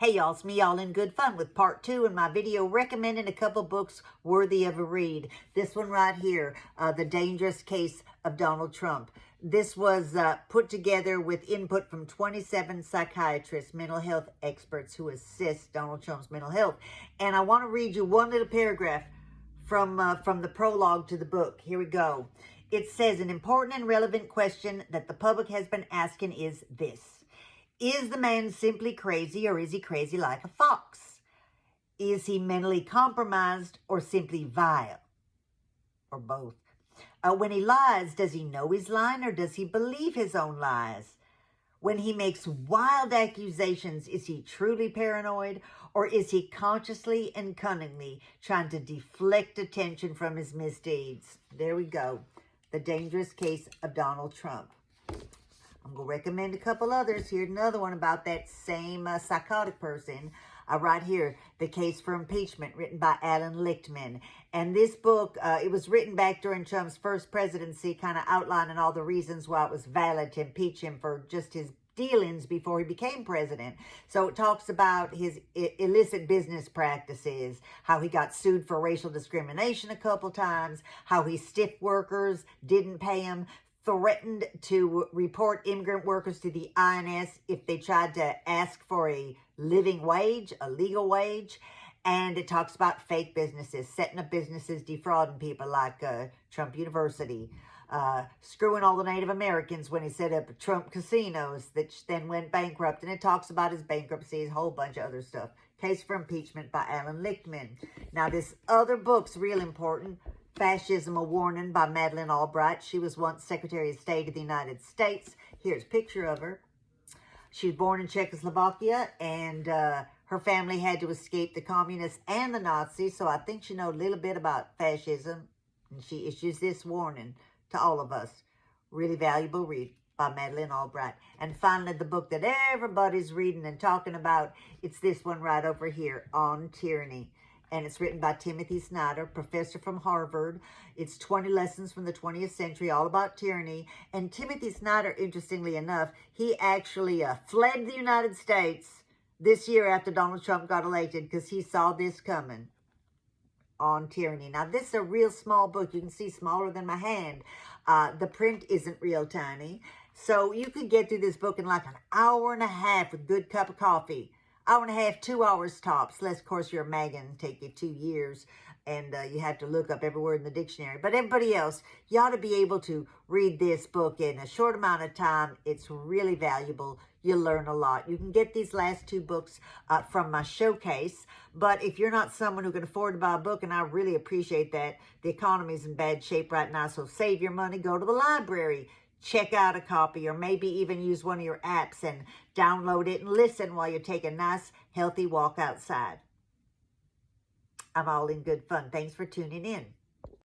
Hey y'all, it's me all in good fun with part 2 in my video recommending a couple books worthy of a read. This one right here, The Dangerous Case of Donald Trump. This was put together with input from 27 psychiatrists, mental health experts who assist Donald Trump's mental health. And I want to read you one little paragraph from the prologue to the book. Here we go. It says, an important and relevant question that the public has been asking is this. Is the man simply crazy, or is he crazy like a fox? Is he mentally compromised or simply vile? Or both? When he lies, does he know he's lying, or does he believe his own lies? When he makes wild accusations, is he truly paranoid, or is he consciously and cunningly trying to deflect attention from his misdeeds? There we go. The Dangerous Case of Donald Trump. I'm going to recommend a couple others. Here's another one about that same psychotic person. Right here, The Case for Impeachment, written by Alan Lichtman. And this book, it was written back during Trump's first presidency, kind of outlining all the reasons why it was valid to impeach him for just his dealings before he became president. So it talks about his illicit business practices, how he got sued for racial discrimination a couple times, how he stiffed workers, didn't pay him, threatened to report immigrant workers to the INS if they tried to ask for a living wage, a legal wage. And it talks about fake businesses, setting up businesses, defrauding people like Trump University, screwing all the Native Americans when he set up Trump casinos that then went bankrupt. And it talks about his bankruptcy, a whole bunch of other stuff. Case for Impeachment by Alan Lichtman. Now, this other book's real important. Fascism, A Warning by Madeleine Albright. She was once Secretary of State of the United States. Here's a picture of her. She was born in Czechoslovakia, and her family had to escape the communists and the Nazis, so I think she knows a little bit about fascism, and she issues this warning to all of us. Really valuable read by Madeleine Albright. And finally, the book that everybody's reading and talking about, it's this one right over here, On Tyranny. And it's written by Timothy Snyder, professor from Harvard. It's 20 lessons from the 20th century, all about tyranny. And Timothy Snyder, interestingly enough, he actually fled the United States this year after Donald Trump got elected because he saw this coming. On Tyranny. Now, this is a real small book. You can see smaller than my hand. The print isn't real tiny. So you could get through this book in like an hour and a half with a good cup of coffee. Hour and a half, 2 hours tops. Unless, of course, you're a Megan, take you 2 years, and you have to look up every word in the dictionary. But everybody else, you ought to be able to read this book in a short amount of time. It's really valuable. You learn a lot. You can get these last 2 books from my showcase. But if you're not someone who can afford to buy a book, and I really appreciate that, the economy's in bad shape right now, so save your money, go to the library. Check out a copy, or maybe even use one of your apps and download it and listen while you take a nice, healthy walk outside. I'm all in good fun. Thanks for tuning in.